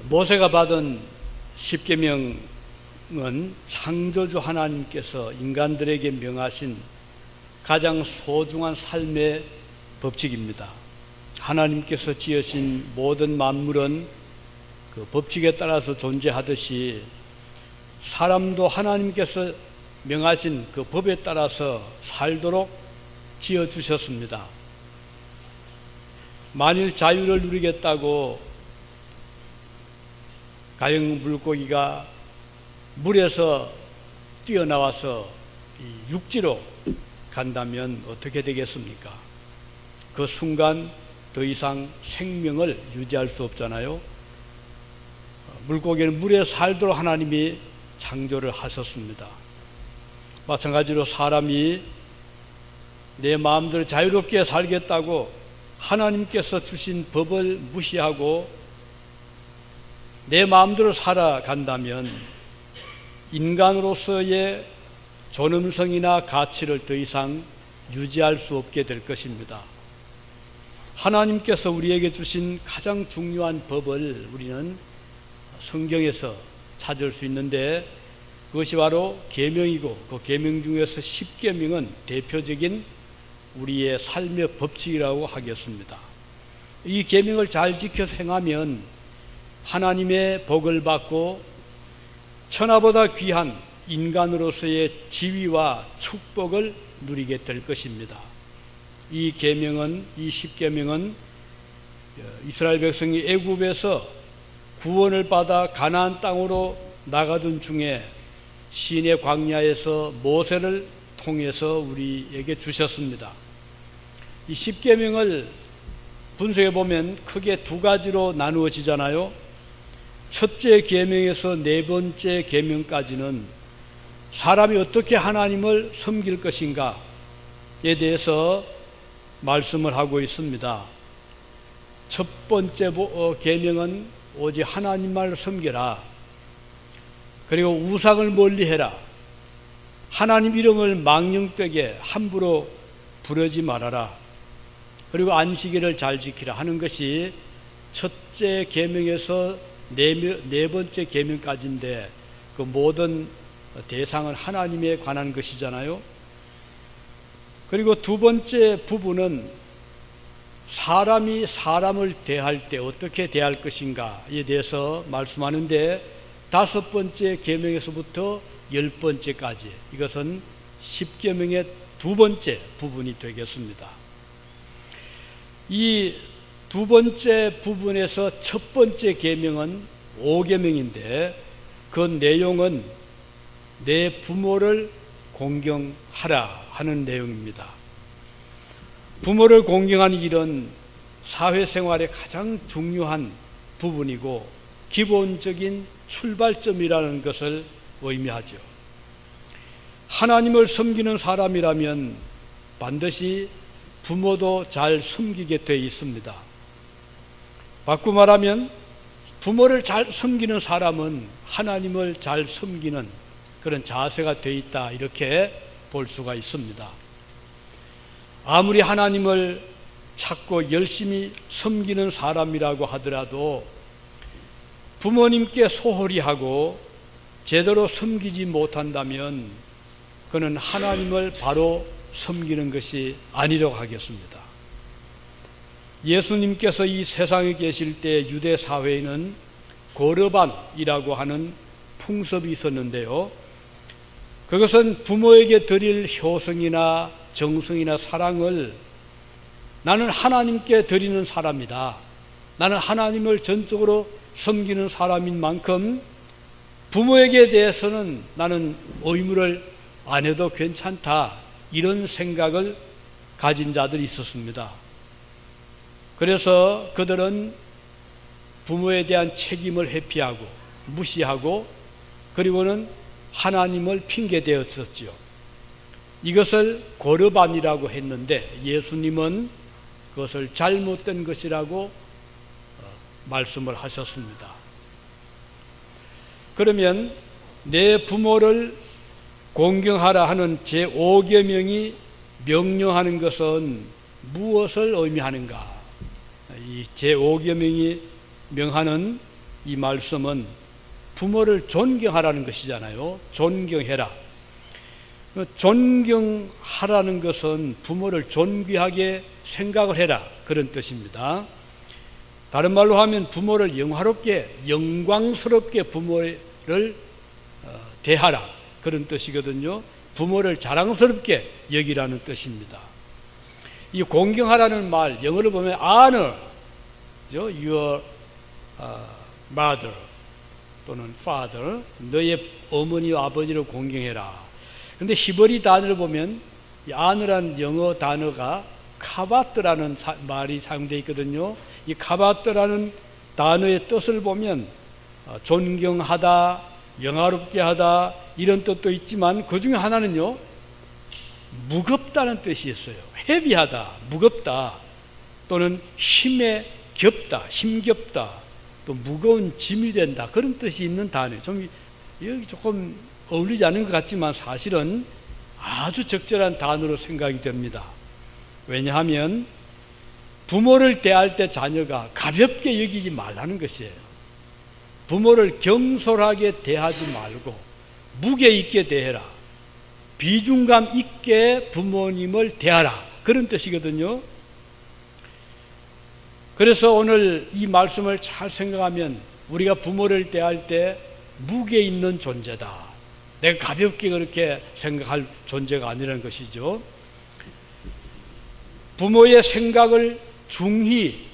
모세가 받은 십계명은 창조주 하나님께서 인간들에게 명하신 가장 소중한 삶의 법칙입니다. 하나님께서 지으신 모든 만물은 그 법칙에 따라서 존재하듯이 사람도 하나님께서 명하신 그 법에 따라서 살도록 지어주셨습니다. 만일 자유를 누리겠다고 가영 물고기가 물에서 뛰어나와서 육지로 간다면 어떻게 되겠습니까? 그 순간 더 이상 생명을 유지할 수 없잖아요. 물고기는 물에 살도록 하나님이 창조를 하셨습니다. 마찬가지로 사람이 내 마음대로 자유롭게 살겠다고 하나님께서 주신 법을 무시하고 내 마음대로 살아간다면 인간으로서의 존엄성이나 가치를 더 이상 유지할 수 없게 될 것입니다. 하나님께서 우리에게 주신 가장 중요한 법을 우리는 성경에서 찾을 수 있는데 그것이 바로 계명이고 그 계명 중에서 십계명은 대표적인 우리의 삶의 법칙이라고 하겠습니다. 이 계명을 잘 지켜서 행하면 하나님의 복을 받고 천하보다 귀한 인간으로서의 지위와 축복을 누리게 될 것입니다. 이 계명은, 이 십계명은 이스라엘 백성이 애굽에서 구원을 받아 가나안 땅으로 나가던 중에 시내 광야에서 모세를 통해서 우리에게 주셨습니다. 이 십계명을 분석해 보면 크게 두 가지로 나누어지잖아요. 첫째 계명에서 네 번째 계명까지는 사람이 어떻게 하나님을 섬길 것인가에 대해서 말씀을 하고 있습니다. 첫 번째 계명은 오직 하나님만을 섬겨라. 그리고 우상을 멀리해라. 하나님 이름을 망령되게 함부로 부르지 말아라. 그리고 안식일을 잘 지키라 하는 것이 첫째 계명에서 네 번째 계명까지인데 그 모든 대상은 하나님에 관한 것이잖아요. 그리고 두 번째 부분은 사람이 사람을 대할 때 어떻게 대할 것인가에 대해서 말씀하는데 다섯 번째 계명에서부터 열 번째까지 이것은 십계명의 두 번째 부분이 되겠습니다. 이 두 번째 부분에서 첫 번째 계명은 오계명인데 그 내용은 내 부모를 공경하라 하는 내용입니다. 부모를 공경하는 일은 사회생활의 가장 중요한 부분이고 기본적인 출발점이라는 것을 의미하죠. 하나님을 섬기는 사람이라면 반드시 부모도 잘 섬기게 되어 있습니다. 바꾸어 말하면 부모를 잘 섬기는 사람은 하나님을 잘 섬기는 그런 자세가 되어 있다 이렇게 볼 수가 있습니다. 아무리 하나님을 찾고 열심히 섬기는 사람이라고 하더라도 부모님께 소홀히 하고 제대로 섬기지 못한다면 그는 하나님을 바로 섬기는 것이 아니라고 하겠습니다. 예수님께서 이 세상에 계실 때 유대 사회에는 고르반이라고 하는 풍습이 있었는데요. 그것은 부모에게 드릴 효성이나 정성이나 사랑을 나는 하나님께 드리는 사람이다. 나는 하나님을 전적으로 섬기는 사람인 만큼 부모에게 대해서는 나는 의무를 안 해도 괜찮다. 이런 생각을 가진 자들이 있었습니다. 그래서 그들은 부모에 대한 책임을 회피하고 무시하고 그리고는 하나님을 핑계대었었죠. 이것을 고르반이라고 했는데 예수님은 그것을 잘못된 것이라고 말씀을 하셨습니다. 그러면 내 부모를 공경하라 하는 제5계명이 명령하는 것은 무엇을 의미하는가? 이 제5계명이 명하는 이 말씀은 부모를 존경하라는 것이잖아요. 존경해라. 존경하라는 것은 부모를 존귀하게 생각을 해라, 그런 뜻입니다. 다른 말로 하면 부모를 영광스럽게 부모를 대하라, 그런 뜻이거든요. 부모를 자랑스럽게 여기라는 뜻입니다. 이 공경하라는 말, 영어로 보면 honor, your mother 또는 father, 너의 어머니와 아버지를 공경해라. 그런데 히브리 단어를 보면 이 honor라는 영어 단어가 카바트라는 말이 사용되어 있거든요. 이 카바트라는 단어의 뜻을 보면 존경하다, 영화롭게 하다, 이런 뜻도 있지만 그 중에 하나는요, 무겁다는 뜻이 있어요. 헤비하다, 무겁다, 또는 힘에 겹다, 힘겹다, 또 무거운 짐이 된다, 그런 뜻이 있는 단어예요. 여기 조금 어울리지 않은 것 같지만 사실은 아주 적절한 단어로 생각이 됩니다. 왜냐하면 부모를 대할 때 자녀가 가볍게 여기지 말라는 것이에요. 부모를 경솔하게 대하지 말고 무게 있게 대해라. 비중감 있게 부모님을 대하라, 그런 뜻이거든요. 그래서 오늘 이 말씀을 잘 생각하면 우리가 부모를 대할 때 무게 있는 존재다, 내가 가볍게 그렇게 생각할 존재가 아니라는 것이죠. 부모의 생각을 중히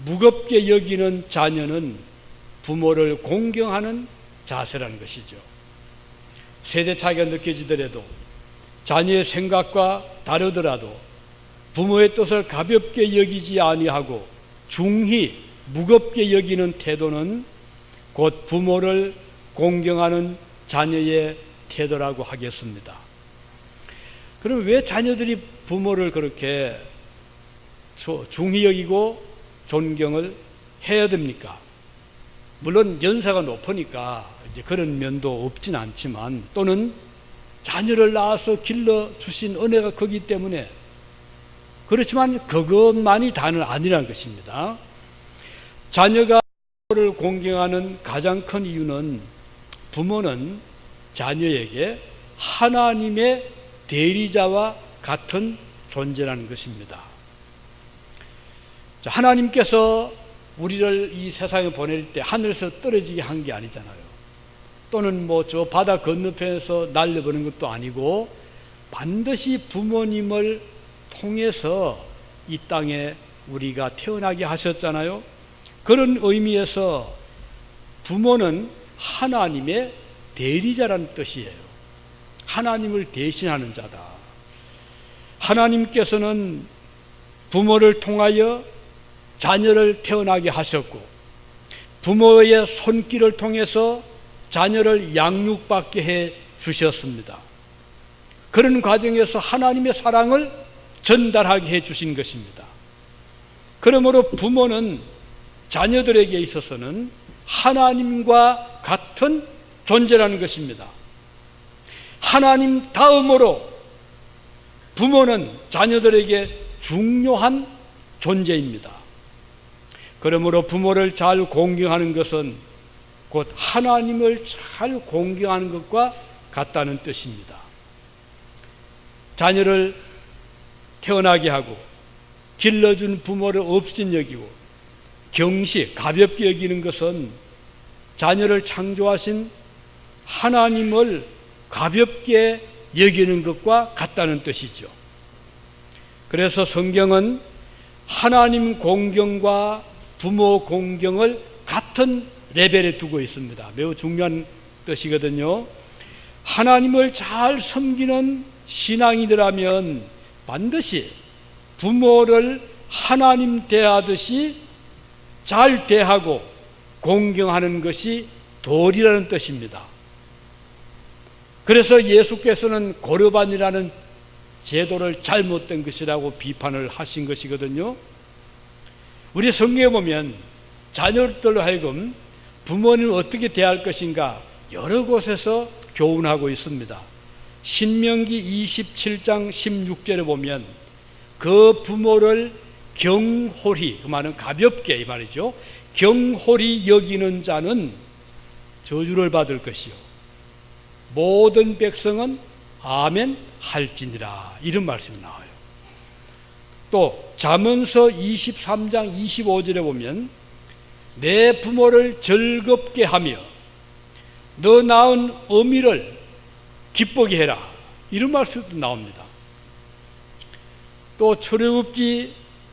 무겁게 여기는 자녀는 부모를 공경하는 자세라는 것이죠. 세대 차이가 느껴지더라도, 자녀의 생각과 다르더라도 부모의 뜻을 가볍게 여기지 아니하고 중히 무겁게 여기는 태도는 곧 부모를 공경하는 자녀의 태도라고 하겠습니다. 그럼 왜 자녀들이 부모를 그렇게 중히 여기고 존경을 해야 됩니까? 물론 연세가 높으니까 이제 그런 면도 없진 않지만, 또는 자녀를 낳아서 길러주신 은혜가 크기 때문에 그렇지만 그것만이 다는 아니라는 것입니다. 자녀가 부모를 공경하는 가장 큰 이유는 부모는 자녀에게 하나님의 대리자와 같은 존재라는 것입니다. 하나님께서 우리를 이 세상에 보낼 때 하늘에서 떨어지게 한 게 아니잖아요. 또는 저 바다 건너편에서 날려보는 것도 아니고 반드시 부모님을 통해서 이 땅에 우리가 태어나게 하셨잖아요. 그런 의미에서 부모는 하나님의 대리자라는 뜻이에요. 하나님을 대신하는 자다. 하나님께서는 부모를 통하여 자녀를 태어나게 하셨고, 부모의 손길을 통해서 자녀를 양육받게 해 주셨습니다. 그런 과정에서 하나님의 사랑을 전달하게 해 주신 것입니다. 그러므로 부모는 자녀들에게 있어서는 하나님과 같은 존재라는 것입니다. 하나님 다음으로 부모는 자녀들에게 중요한 존재입니다. 그러므로 부모를 잘 공경하는 것은 곧 하나님을 잘 공경하는 것과 같다는 뜻입니다. 자녀를 태어나게 하고 길러준 부모를 없인 여기고 경시, 가볍게 여기는 것은 자녀를 창조하신 하나님을 가볍게 여기는 것과 같다는 뜻이죠. 그래서 성경은 하나님 공경과 부모 공경을 같은 레벨에 두고 있습니다. 매우 중요한 뜻이거든요. 하나님을 잘 섬기는 신앙인이라면 반드시 부모를 하나님 대하듯이 잘 대하고 공경하는 것이 도리라는 뜻입니다. 그래서 예수께서는 고르반이라는 제도를 잘못된 것이라고 비판을 하신 것이거든요. 우리 성경에 보면 자녀들로 하여금 부모님을 어떻게 대할 것인가 여러 곳에서 교훈하고 있습니다. 신명기 27장 16절에 보면 그 부모를 경홀히, 그 말은 가볍게 이 말이죠. 경홀히 여기는 자는 저주를 받을 것이요 모든 백성은 아멘 할지니라. 이런 말씀이 나와요. 또 잠언서 23장 25절에 보면 내 부모를 즐겁게 하며 너 낳은 어미를 기쁘게 해라. 이런 말씀도 나옵니다. 또 출애굽기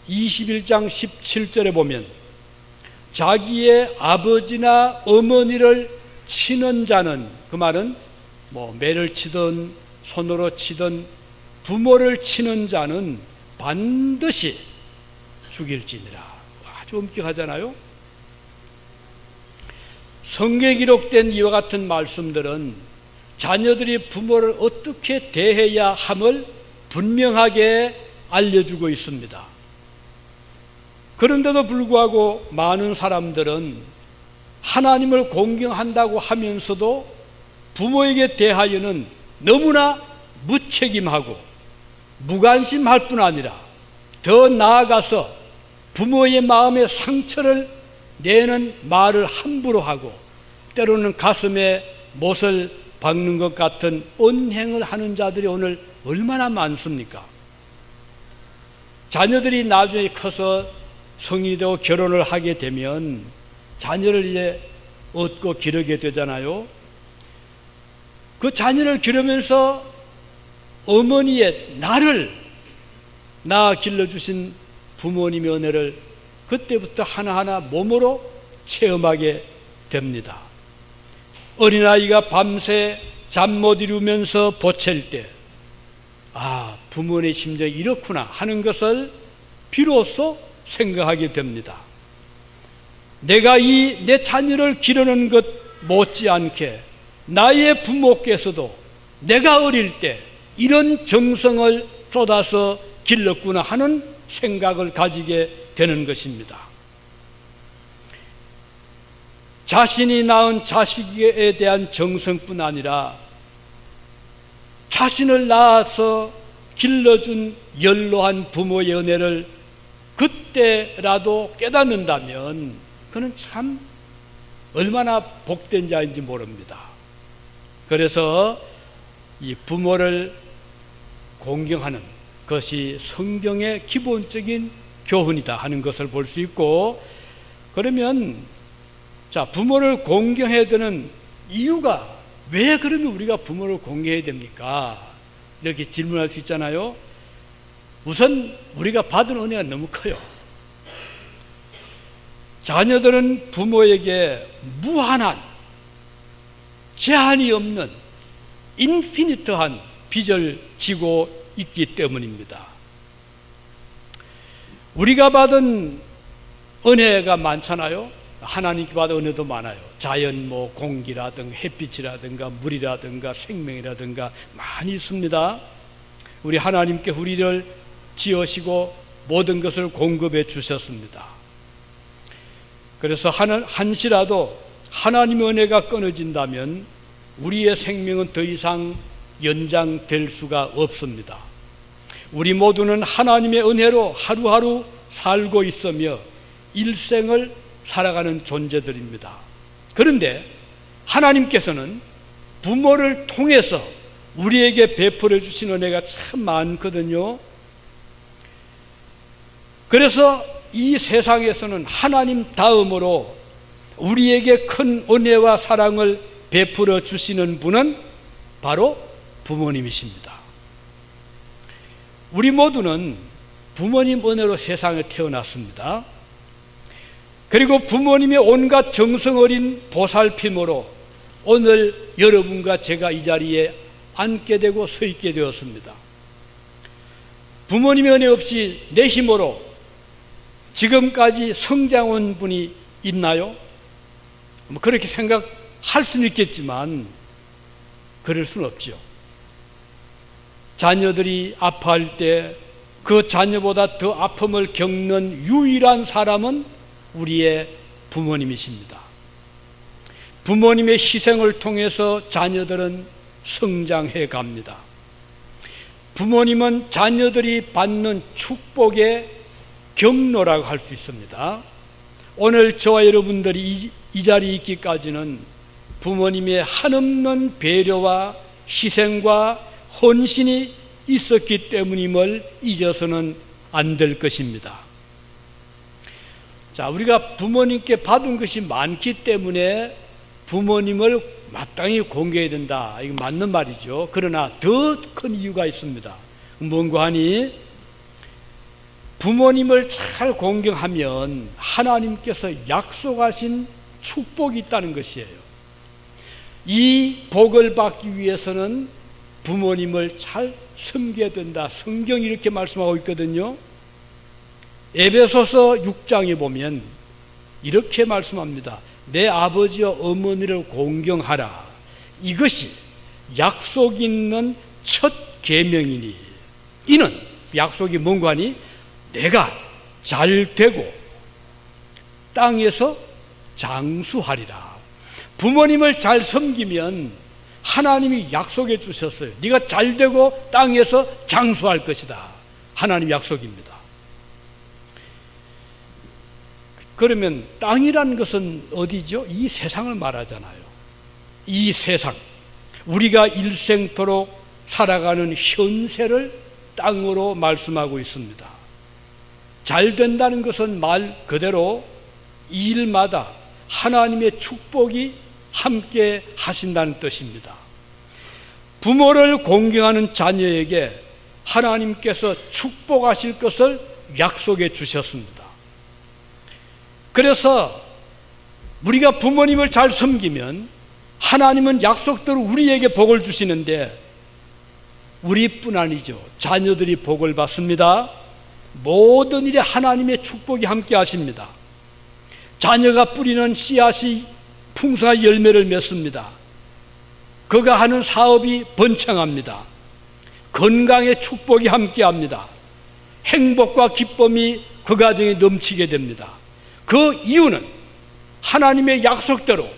21장 17절에 보면 자기의 아버지나 어머니를 치는 자는, 그 말은 매를 치든 손으로 치든 부모를 치는 자는 반드시 죽일지니라. 아주 엄격하잖아요. 성경에 기록된 이와 같은 말씀들은 자녀들이 부모를 어떻게 대해야 함을 분명하게 알려주고 있습니다. 그런데도 불구하고 많은 사람들은 하나님을 공경한다고 하면서도 부모에게 대하여는 너무나 무책임하고 무관심할 뿐 아니라 더 나아가서 부모의 마음에 상처를 내는 말을 함부로 하고 때로는 가슴에 못을 박는 것 같은 언행을 하는 자들이 오늘 얼마나 많습니까? 자녀들이 나중에 커서 성인이 되고 결혼을 하게 되면 자녀를 이제 얻고 기르게 되잖아요. 그 자녀를 기르면서 어머니의 나를 낳아 길러주신 부모님의 은혜를 그때부터 하나하나 몸으로 체험하게 됩니다. 어린아이가 밤새 잠 못 이루면서 보챌 때 부모의 심정이 이렇구나 하는 것을 비로소 생각하게 됩니다. 내가 이 내 자녀를 기르는 것 못지않게 나의 부모께서도 내가 어릴 때 이런 정성을 쏟아서 길렀구나 하는 생각을 가지게 되는 것입니다. 자신이 낳은 자식에 대한 정성뿐 아니라 자신을 낳아서 길러준 연로한 부모의 은혜를 그때라도 깨닫는다면 그는 참 얼마나 복된 자인지 모릅니다. 그래서 이 부모를 공경하는 것이 성경의 기본적인 교훈이다 하는 것을 볼 수 있고, 그러면 부모를 공경해야 되는 이유가 왜 그러면 우리가 부모를 공경해야 됩니까? 이렇게 질문할 수 있잖아요. 우선 우리가 받은 은혜가 너무 커요. 자녀들은 부모에게 무한한 제한이 없는 인피니트한 빚을 지고 있기 때문입니다. 우리가 받은 은혜가 많잖아요. 하나님께 받은 은혜도 많아요. 자연 공기라든가 햇빛이라든가 물이라든가 생명이라든가 많이 있습니다. 우리 하나님께 우리를 지으시고 모든 것을 공급해 주셨습니다. 그래서 한시라도 하나님의 은혜가 끊어진다면 우리의 생명은 더 이상 연장될 수가 없습니다. 우리 모두는 하나님의 은혜로 하루하루 살고 있으며 일생을 살아가는 존재들입니다. 그런데 하나님께서는 부모를 통해서 우리에게 베풀어 주신 은혜가 참 많거든요. 그래서 이 세상에서는 하나님 다음으로 우리에게 큰 은혜와 사랑을 베풀어 주시는 분은 바로 부모님이십니다. 우리 모두는 부모님 은혜로 세상에 태어났습니다. 그리고 부모님의 온갖 정성 어린 보살핌으로 오늘 여러분과 제가 이 자리에 앉게 되고 서 있게 되었습니다. 부모님의 은혜 없이 내 힘으로 지금까지 성장한 분이 있나요? 그렇게 생각할 수는 있겠지만 그럴 수는 없죠. 자녀들이 아파할 때 그 자녀보다 더 아픔을 겪는 유일한 사람은 우리의 부모님이십니다. 부모님의 희생을 통해서 자녀들은 성장해 갑니다. 부모님은 자녀들이 받는 축복의 경로라고 할 수 있습니다. 오늘 저와 여러분들이 이 자리에 있기까지는 부모님의 한없는 배려와 희생과 헌신이 있었기 때문임을 잊어서는 안 될 것입니다. 자, 우리가 부모님께 받은 것이 많기 때문에 부모님을 마땅히 공개해야 된다. 이거 맞는 말이죠. 그러나 더 큰 이유가 있습니다. 뭔가 하니 부모님을 잘 공경하면 하나님께서 약속하신 축복이 있다는 것이에요. 이 복을 받기 위해서는 부모님을 잘 섬겨야 된다. 성경이 이렇게 말씀하고 있거든요. 에베소서 6장에 보면 이렇게 말씀합니다. 내 아버지와 어머니를 공경하라. 이것이 약속 있는 첫 계명이니 이는 약속이 뭔가 하니 내가 잘 되고 땅에서 장수하리라. 부모님을 잘 섬기면 하나님이 약속해 주셨어요. 네가 잘 되고 땅에서 장수할 것이다. 하나님 약속입니다. 그러면 땅이라는 것은 어디죠? 이 세상을 말하잖아요. 이 세상, 우리가 일생토록 살아가는 현세를 땅으로 말씀하고 있습니다. 잘 된다는 것은 말 그대로 일마다 하나님의 축복이 함께 하신다는 뜻입니다. 부모를 공경하는 자녀에게 하나님께서 축복하실 것을 약속해 주셨습니다. 그래서 우리가 부모님을 잘 섬기면 하나님은 약속대로 우리에게 복을 주시는데 우리뿐 아니죠. 자녀들이 복을 받습니다. 모든 일에 하나님의 축복이 함께 하십니다. 자녀가 뿌리는 씨앗이 풍성한 열매를 맺습니다. 그가 하는 사업이 번창합니다. 건강의 축복이 함께합니다. 행복과 기쁨이 그 가정에 넘치게 됩니다. 그 이유는 하나님의 약속대로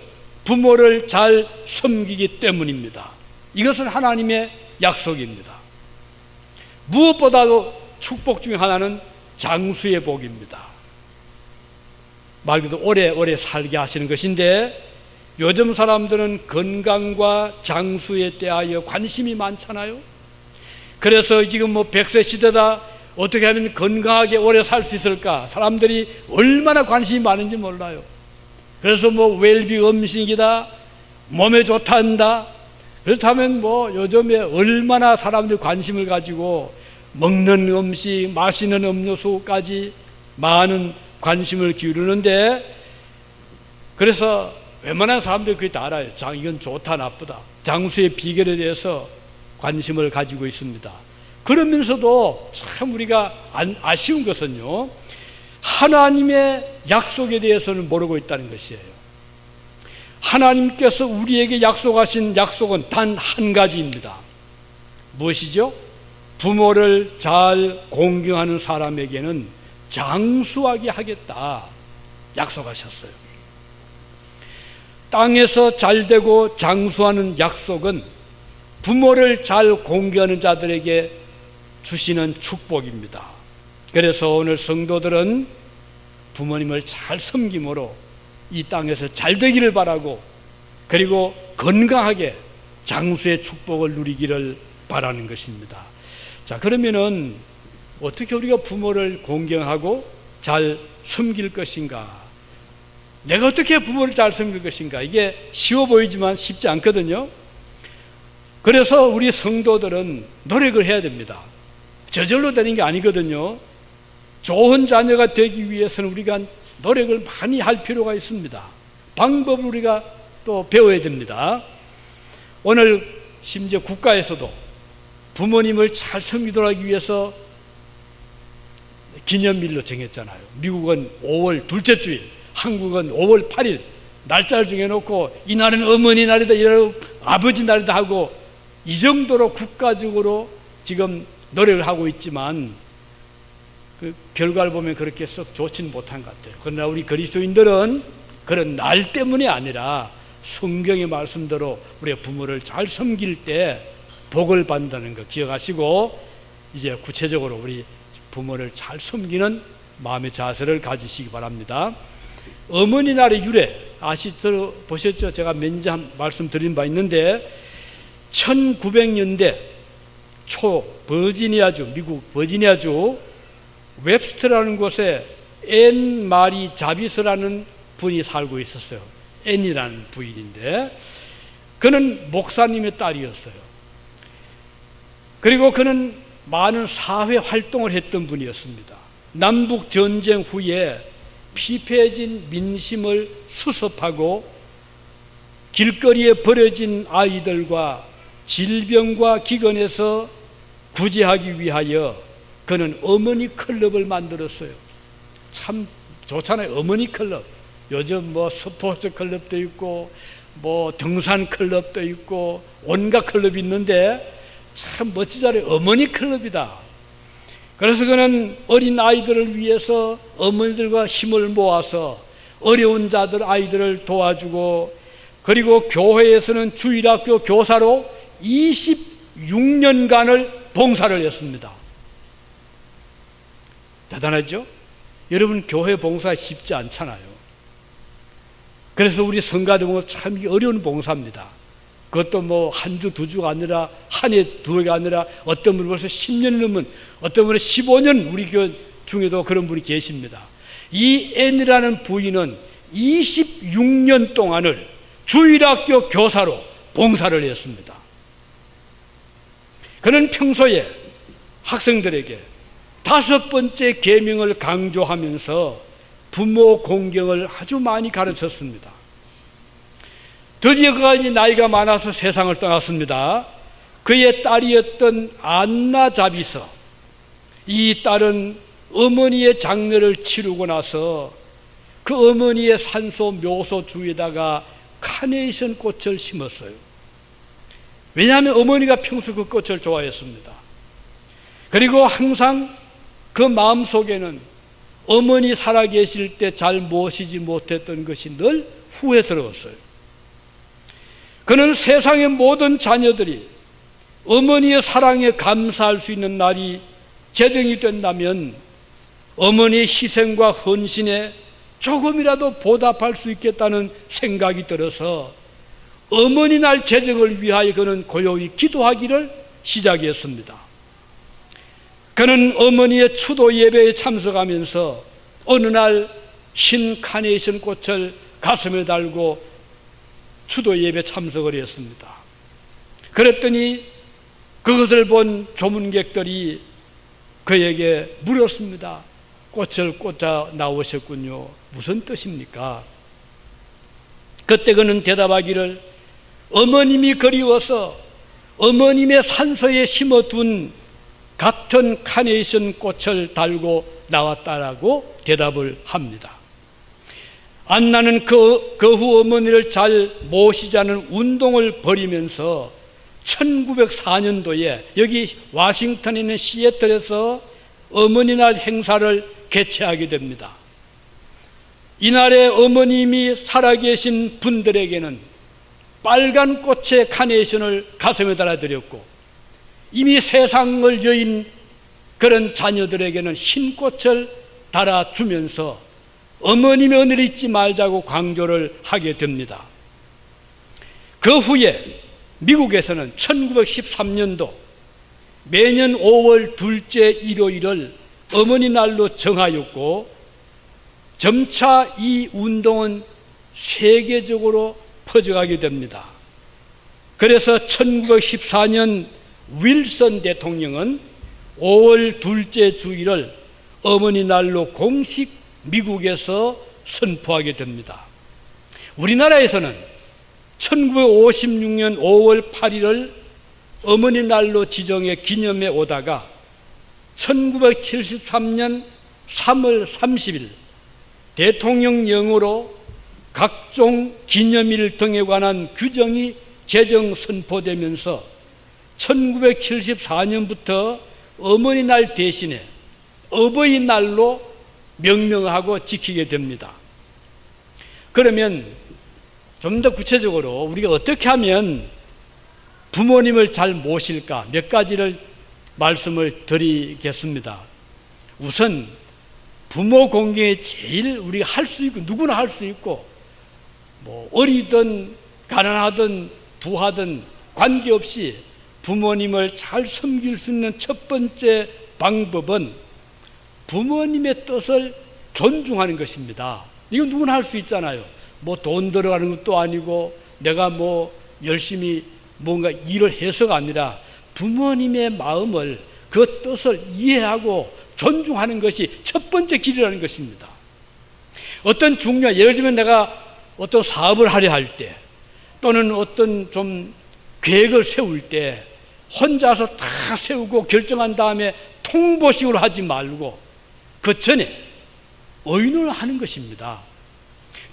부모를 잘 섬기기 때문입니다. 이것은 하나님의 약속입니다. 무엇보다도 축복 중에 하나는 장수의 복입니다. 말 그대로 오래오래 살게 하시는 것인데 요즘 사람들은 건강과 장수에 대하여 관심이 많잖아요. 그래서 지금 100세 시대다, 어떻게 하면 건강하게 오래 살 수 있을까? 사람들이 얼마나 관심이 많은지 몰라요. 그래서 웰비 음식이다, 몸에 좋다 한다. 그렇다면 요즘에 얼마나 사람들이 관심을 가지고 먹는 음식, 마시는 음료수까지 많은 관심을 기울이는데, 그래서 웬만한 사람들이 그게 다 알아요. 이건 좋다 나쁘다. 장수의 비결에 대해서 관심을 가지고 있습니다. 그러면서도 참 우리가 아쉬운 것은요, 하나님의 약속에 대해서는 모르고 있다는 것이에요. 하나님께서 우리에게 약속하신 약속은 단 한 가지입니다. 무엇이죠? 부모를 잘 공경하는 사람에게는 장수하게 하겠다 약속하셨어요. 땅에서 잘되고 장수하는 약속은 부모를 잘 공경하는 자들에게 주시는 축복입니다. 그래서 오늘 성도들은 부모님을 잘 섬김으로 이 땅에서 잘 되기를 바라고, 그리고 건강하게 장수의 축복을 누리기를 바라는 것입니다. 자, 그러면은 어떻게 우리가 부모를 공경하고 잘 섬길 것인가? 내가 어떻게 부모를 잘 섬길 것인가? 이게 쉬워 보이지만 쉽지 않거든요. 그래서 우리 성도들은 노력을 해야 됩니다. 저절로 되는 게 아니거든요. 좋은 자녀가 되기 위해서는 우리가 노력을 많이 할 필요가 있습니다. 방법을 우리가 또 배워야 됩니다. 오늘 심지어 국가에서도 부모님을 잘 섬기도록 하기 위해서 기념일로 정했잖아요. 미국은 5월 둘째 주일, 한국은 5월 8일 날짜를 정해놓고 이날은 어머니 날이다, 이날 아버지 날이다 하고, 이 정도로 국가적으로 지금 노력을 하고 있지만 그 결과를 보면 그렇게 썩 좋지는 못한 것 같아요. 그러나 우리 그리스도인들은 그런 날 때문이 아니라 성경의 말씀대로 우리가 부모를 잘 섬길 때 복을 받는다는 거 기억하시고, 이제 구체적으로 우리 부모를 잘 섬기는 마음의 자세를 가지시기 바랍니다. 어머니 날의 유래 들어보셨죠? 제가 몇 번 말씀드린 바 있는데 1900년대 초 버지니아주, 미국 버지니아주 웹스터라는 곳에 앤 마리 자비스라는 분이 살고 있었어요. 앤이라는 부인인데 그는 목사님의 딸이었어요. 그리고 그는 많은 사회 활동을 했던 분이었습니다. 남북 전쟁 후에 피폐해진 민심을 수습하고 길거리에 버려진 아이들과 질병과 기근에서 구제하기 위하여 그는 어머니 클럽을 만들었어요. 참 좋잖아요. 어머니 클럽. 요즘 뭐 스포츠 클럽도 있고 뭐 등산 클럽도 있고 온갖 클럽이 있는데 참 멋지잖아요. 어머니 클럽이다. 그래서 그는 어린 아이들을 위해서 어머니들과 힘을 모아서 어려운 자들 아이들을 도와주고, 그리고 교회에서는 주일학교 교사로 26년간을 봉사를 했습니다. 대단하죠? 여러분, 교회 봉사 쉽지 않잖아요. 그래서 우리 성가대 봉사 참 어려운 봉사입니다. 그것도 뭐 한 주, 두 주가 아니라 한 해, 두 해가 아니라 어떤 분은 벌써 10년 넘은, 어떤 분은 15년 우리 교회 중에도 그런 분이 계십니다. 이 앤이라는 부인은 26년 동안을 주일학교 교사로 봉사를 했습니다. 그는 평소에 학생들에게 5번째 계명을 강조하면서 부모 공경을 아주 많이 가르쳤습니다. 드디어 그가 이제 나이가 많아서 세상을 떠났습니다. 그의 딸이었던 안나 자비서, 이 딸은 어머니의 장례를 치르고 나서 그 어머니의 산소 묘소 주위에다가 카네이션 꽃을 심었어요. 왜냐하면 어머니가 평소 그 꽃을 좋아했습니다. 그리고 항상 그 마음속에는 어머니 살아계실 때 잘 모시지 못했던 것이 늘 후회스러웠어요. 그는 세상의 모든 자녀들이 어머니의 사랑에 감사할 수 있는 날이 제정이 된다면 어머니의 희생과 헌신에 조금이라도 보답할 수 있겠다는 생각이 들어서 어머니 날 제정을 위하여 그는 고요히 기도하기를 시작했습니다. 그는 어머니의 추도 예배에 참석하면서 어느 날 흰 카네이션 꽃을 가슴에 달고 추도 예배 참석을 했습니다. 그랬더니 그것을 본 조문객들이 그에게 물었습니다. 꽃을 꽂아 나오셨군요. 무슨 뜻입니까? 그때 그는 대답하기를 어머님이 그리워서 어머님의 산소에 심어둔 같은 카네이션 꽃을 달고 나왔다라고 대답을 합니다. 안나는 그 후 어머니를 잘 모시자는 운동을 벌이면서 1904년도에 여기 와싱턴에 있는 시애틀에서 어머니날 행사를 개최하게 됩니다. 이날에 어머님이 살아계신 분들에게는 빨간 꽃의 카네이션을 가슴에 달아드렸고, 이미 세상을 여인 그런 자녀들에게는 흰 꽃을 달아주면서 어머님의 은혜를 잊지 말자고 강조를 하게 됩니다. 그 후에 미국에서는 1913년도 매년 5월 둘째 일요일을 어머니 날로 정하였고, 점차 이 운동은 세계적으로 퍼져가게 됩니다. 그래서 1914년 윌슨 대통령은 5월 둘째 주일을 어머니 날로 공식 미국에서 선포하게 됩니다. 우리나라에서는 1956년 5월 8일을 어머니 날로 지정해 기념해 오다가 1973년 3월 30일 대통령령으로 각종 기념일 등에 관한 규정이 제정 선포되면서 1974년부터 어머니 날 대신에 어버이날로 명명하고 지키게 됩니다. 그러면 좀 더 구체적으로 우리가 어떻게 하면 부모님을 잘 모실까 몇 가지를 말씀을 드리겠습니다. 우선 부모 공경에 제일 우리가 할 수 있고 누구나 할 수 있고 뭐 어리든 가난하든 부하든 관계없이 부모님을 잘 섬길 수 있는 첫 번째 방법은 부모님의 뜻을 존중하는 것입니다. 이건 누구나 할 수 있잖아요. 뭐 돈 들어가는 것도 아니고 내가 뭐 열심히 뭔가 일을 해서가 아니라 부모님의 마음을 그 뜻을 이해하고 존중하는 것이 첫 번째 길이라는 것입니다. 어떤 중요한 예를 들면 내가 어떤 사업을 하려 할 때 또는 어떤 좀 계획을 세울 때 혼자서 다 세우고 결정한 다음에 통보식으로 하지 말고 그 전에 의논을 하는 것입니다.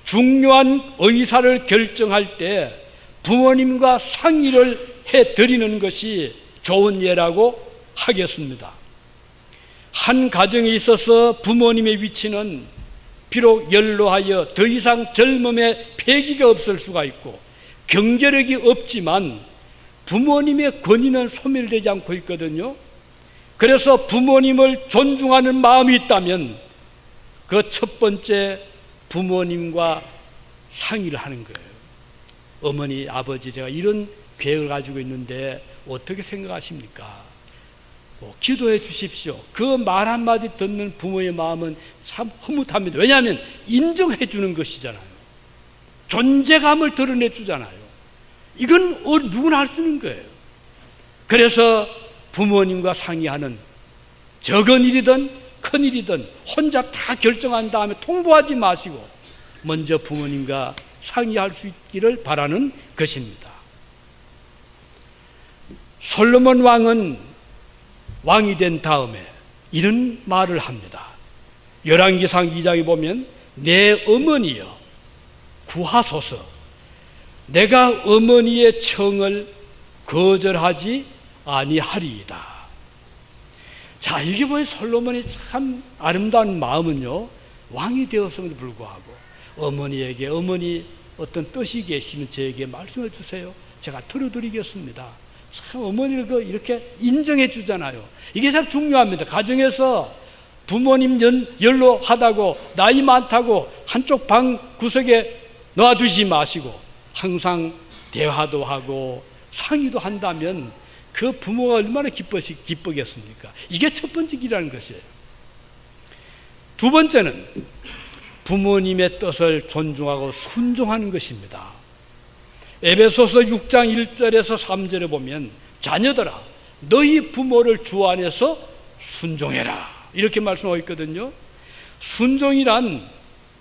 중요한 의사를 결정할 때 부모님과 상의를 해드리는 것이 좋은 예라고 하겠습니다. 한 가정에 있어서 부모님의 위치는 비록 연로하여 더 이상 젊음의 패기가 없을 수가 있고 경제력이 없지만 부모님의 권위는 소멸되지 않고 있거든요. 그래서 부모님을 존중하는 마음이 있다면 그 첫 번째 부모님과 상의를 하는 거예요. 어머니, 아버지, 제가 이런 계획을 가지고 있는데 어떻게 생각하십니까? 기도해 주십시오. 그 말 한마디 듣는 부모의 마음은 참 흐뭇합니다. 왜냐하면 인정해 주는 것이잖아요. 존재감을 드러내 주잖아요. 이건 누구나 할 수 있는 거예요. 그래서 부모님과 상의하는 적은 일이든 큰 일이든 혼자 다 결정한 다음에 통보하지 마시고 먼저 부모님과 상의할 수 있기를 바라는 것입니다. 솔로몬 왕은 왕이 된 다음에 이런 말을 합니다. 열왕기상 2장에 보면 내 어머니여 구하소서 내가 어머니의 청을 거절하지 아니하리이다. 자, 이게 보면 솔로몬이 참 아름다운 마음은요, 왕이 되었음에도 불구하고 어머니에게 어머니 어떤 뜻이 계시면 저에게 말씀해 주세요. 제가 들어드리겠습니다. 참 어머니를 이렇게 인정해 주잖아요. 이게 참 중요합니다. 가정에서 부모님 연로하다고 나이 많다고 한쪽 방 구석에 놔두지 마시고 항상 대화도 하고 상의도 한다면 그 부모가 얼마나 기쁘겠습니까? 이게 첫 번째 길이라는 것이에요. 두 번째는 부모님의 뜻을 존중하고 순종하는 것입니다. 에베소서 6장 1절에서 3절에 보면 자녀들아 너희 부모를 주 안에서 순종해라 이렇게 말씀하고 있거든요. 순종이란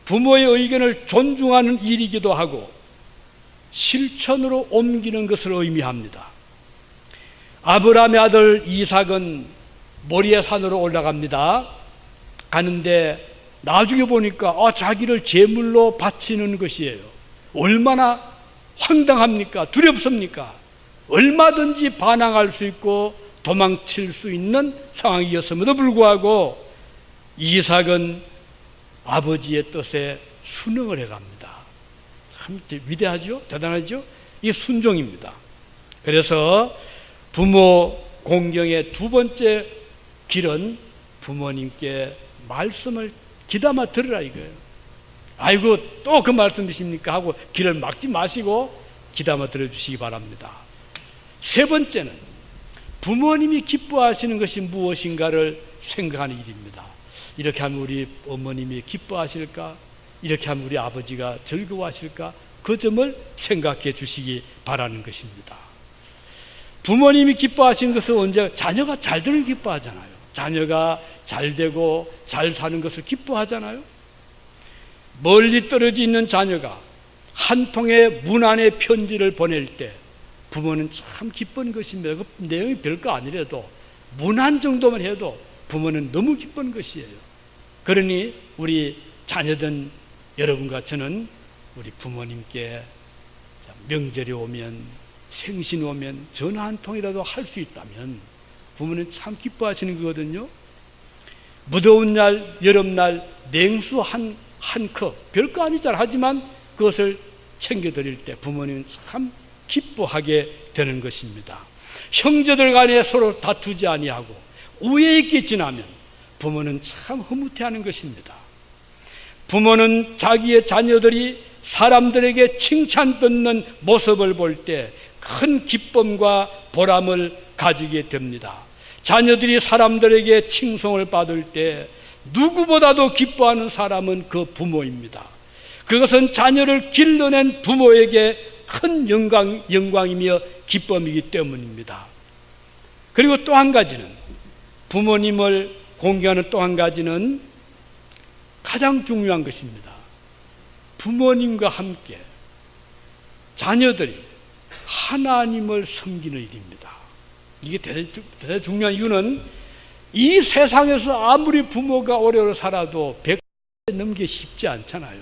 부모의 의견을 존중하는 일이기도 하고 실천으로 옮기는 것을 의미합니다. 아브라함의 아들 이삭은 모리아 산으로 올라갑니다. 가는데 나중에 보니까 자기를 제물로 바치는 것이에요. 얼마나 황당합니까? 두렵습니까? 얼마든지 반항할 수 있고 도망칠 수 있는 상황이었음에도 불구하고 이삭은 아버지의 뜻에 순응을 해갑니다. 참 위대하죠? 대단하죠? 이 순종입니다. 그래서 부모 공경의 두 번째 길은 부모님께 말씀을 귀담아 들으라 이거예요. 아이고 또 그 말씀이십니까 하고 귀를 막지 마시고 귀담아 들어주시기 바랍니다. 세 번째는 부모님이 기뻐하시는 것이 무엇인가를 생각하는 일입니다. 이렇게 하면 우리 어머님이 기뻐하실까? 이렇게 하면 우리 아버지가 즐거워하실까? 그 점을 생각해 주시기 바라는 것입니다. 부모님이 기뻐하시는 것은 언제? 자녀가 잘 되는 기뻐하잖아요. 자녀가 잘 되고 잘 사는 것을 기뻐하잖아요. 멀리 떨어져 있는 자녀가 한 통의 문안의 편지를 보낼 때 부모는 참 기쁜 것입니다. 그 내용이 별거 아니라도 문안 정도만 해도 부모는 너무 기쁜 것이에요. 그러니 우리 자녀된 여러분과 저는 우리 부모님께 명절이 오면 생신 오면 전화 한 통이라도 할 수 있다면 부모는 참 기뻐하시는 거거든요. 무더운 날, 여름날 냉수 한 컵, 별거 아니잖아. 하지만 그것을 챙겨드릴 때 부모님은 참 기뻐하게 되는 것입니다. 형제들 간에 서로 다투지 아니하고 우애 있게 지나면 부모는 참 흐뭇해하는 것입니다. 부모는 자기의 자녀들이 사람들에게 칭찬받는 모습을 볼 때 큰 기쁨과 보람을 가지게 됩니다. 자녀들이 사람들에게 칭송을 받을 때 누구보다도 기뻐하는 사람은 그 부모입니다. 그것은 자녀를 길러낸 부모에게 큰 영광이며 기쁨이기 때문입니다. 그리고 또 한 가지는, 부모님을 공경하는 또 한 가지는 가장 중요한 것입니다. 부모님과 함께 자녀들이 하나님을 섬기는 일입니다. 이게 대단히 중요한 이유는, 이 세상에서 아무리 부모가 오래 살아도 100세 넘기 쉽지 않잖아요.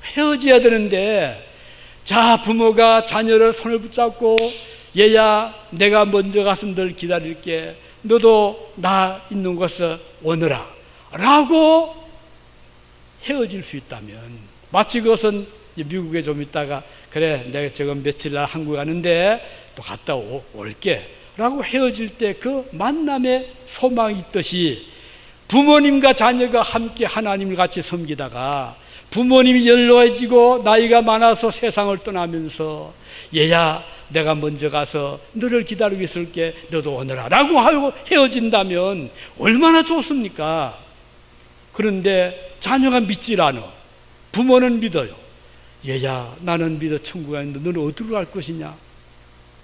헤어져야 되는데, 자, 부모가 자녀를 손을 붙잡고, 얘야, 내가 먼저 가서 널 기다릴게, 너도 나 있는 곳에 오너라 라고 헤어질 수 있다면, 마치 그것은 미국에 좀 있다가, 그래, 내가 지금 며칠 날 한국 가는데 또 갔다 올게 라고 헤어질 때 그 만남의 소망이 있듯이, 부모님과 자녀가 함께 하나님을 같이 섬기다가 부모님이 연로해지고 나이가 많아서 세상을 떠나면서, 얘야, 내가 먼저 가서 너를 기다리고 있을게, 너도 오너라 라고 하고 헤어진다면 얼마나 좋습니까? 그런데 자녀가 믿질 않아. 부모는 믿어요. 얘야, 나는 믿어 천국에 있는데 너는 어디로 갈 것이냐?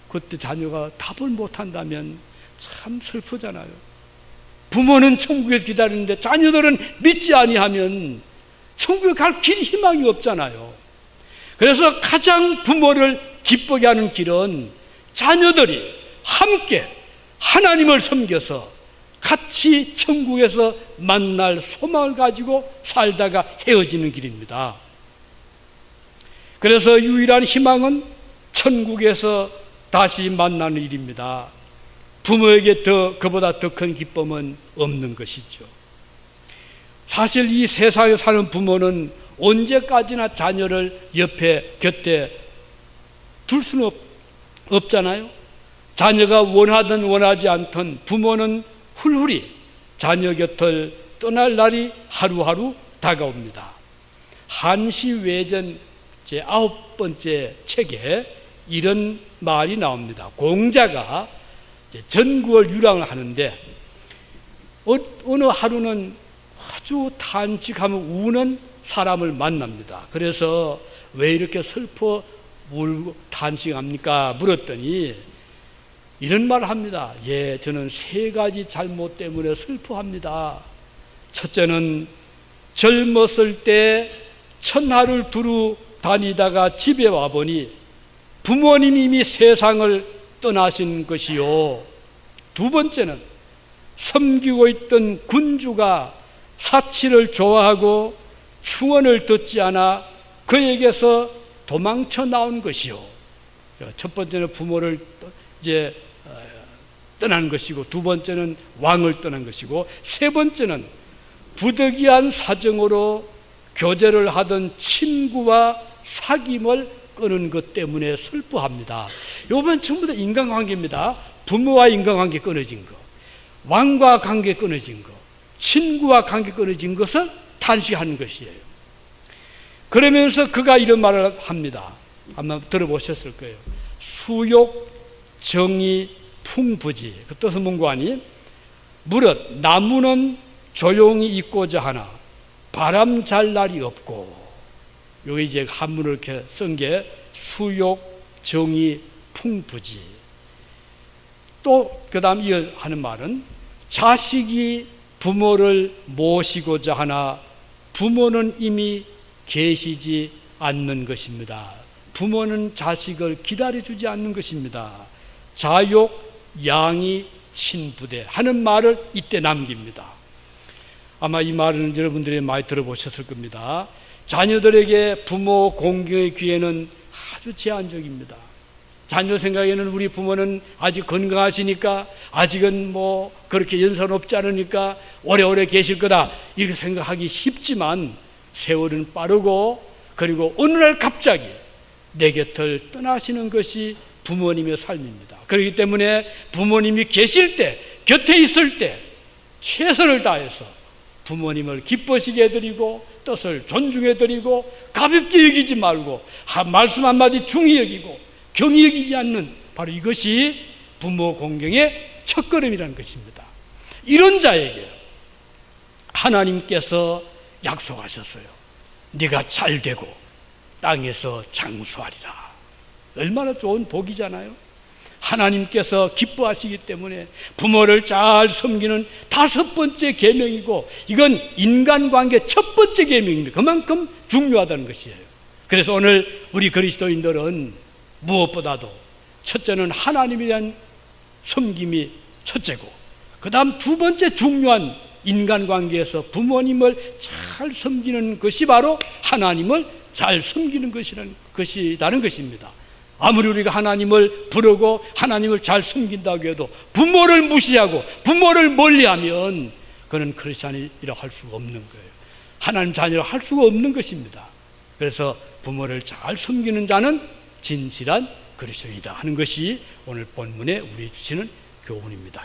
그때 자녀가 답을 못한다면 참 슬프잖아요. 부모는 천국에서 기다리는데 자녀들은 믿지 아니하면 천국에 갈 길이, 희망이 없잖아요. 그래서 가장 부모를 기쁘게 하는 길은 자녀들이 함께 하나님을 섬겨서 같이 천국에서 만날 소망을 가지고 살다가 헤어지는 길입니다. 그래서 유일한 희망은 천국에서 다시 만나는 일입니다. 부모에게 그보다 더 큰 기쁨은 없는 것이죠. 사실 이 세상에 사는 부모는 언제까지나 자녀를 곁에 둘 수는 없잖아요. 자녀가 원하든 원하지 않든 부모는 훌훌히 자녀 곁을 떠날 날이 하루하루 다가옵니다. 한시외전 제9번째 책에 이런 말이 나옵니다. 공자가 전국을 유랑을 하는데, 어느 하루는 아주 탄식하며 우는 사람을 만납니다. 그래서 왜 이렇게 슬퍼 울고 탄식합니까? 물었더니 이런 말을 합니다. 예, 저는 3가지 잘못 때문에 슬퍼합니다. 첫째는 젊었을 때 천하를 두루 다니다가 집에 와보니 부모님이 이미 세상을 떠나신 것이요. 2번째는 섬기고 있던 군주가 사치를 좋아하고 충언을 듣지 않아 그에게서 도망쳐 나온 것이요. 첫 번째는 부모를 이제 떠난 것이고, 2번째는 왕을 떠난 것이고, 3번째는 부득이한 사정으로 교제를 하던 친구와 사귐을 끊은 것 때문에 슬퍼합니다. 이번 전부 다 인간관계입니다. 부모와 인간관계 끊어진 것, 왕과 관계 끊어진 것, 친구와 관계 끊어진 것을 탄식하는 것이에요. 그러면서 그가 이런 말을 합니다. 아마 들어보셨을 거예요. 수욕 정의 풍부지. 그 뜻은 뭔고 하니, 무릇 나무는 조용히 있고자 하나 바람 잘 날이 없고, 여기 이제 한문을 이렇게 쓴 게 수욕 정의 풍부지. 또 그 다음 이어하는 말은, 자식이 부모를 모시고자 하나 부모는 이미 계시지 않는 것입니다. 부모는 자식을 기다려주지 않는 것입니다. 자욕 양이 친부대 하는 말을 이때 남깁니다. 아마 이 말은 여러분들이 많이 들어보셨을 겁니다. 자녀들에게 부모 공경의 기회는 아주 제한적입니다. 자녀 생각에는 우리 부모는 아직 건강하시니까, 아직은 뭐 그렇게 연세 높지 않으니까 오래오래 계실 거다 이렇게 생각하기 쉽지만, 세월은 빠르고, 그리고 어느 날 갑자기 내 곁을 떠나시는 것이 부모님의 삶입니다. 그렇기 때문에 부모님이 계실 때, 곁에 있을 때 최선을 다해서 부모님을 기뻐시게 해드리고 뜻을 존중해 드리고 가볍게 여기지 말고 말씀 한마디 중히 여기고 경히 여기지 않는 바로 이것이 부모 공경의 첫걸음이라는 것입니다. 이런 자에게 하나님께서 약속하셨어요. 네가 잘되고 땅에서 장수하리라. 얼마나 좋은 복이잖아요. 하나님께서 기뻐하시기 때문에 부모를 잘 섬기는 5번째 계명이고, 이건 인간관계 첫 번째 계명입니다. 그만큼 중요하다는 것이에요. 그래서 오늘 우리 그리스도인들은 무엇보다도 첫째는 하나님에 대한 섬김이 첫째고, 그 다음 두 번째 중요한 인간관계에서 부모님을 잘 섬기는 것이 바로 하나님을 잘 섬기는 것이라는 것입니다. 아무리 우리가 하나님을 부르고 하나님을 잘 섬긴다고 해도 부모를 무시하고 부모를 멀리하면 그는 크리스찬이라고 할 수가 없는 거예요. 하나님 자녀라고 할 수가 없는 것입니다. 그래서 부모를 잘 섬기는 자는 진실한 그리스도인이다 하는 것이 오늘 본문에 우리 주시는 교훈입니다.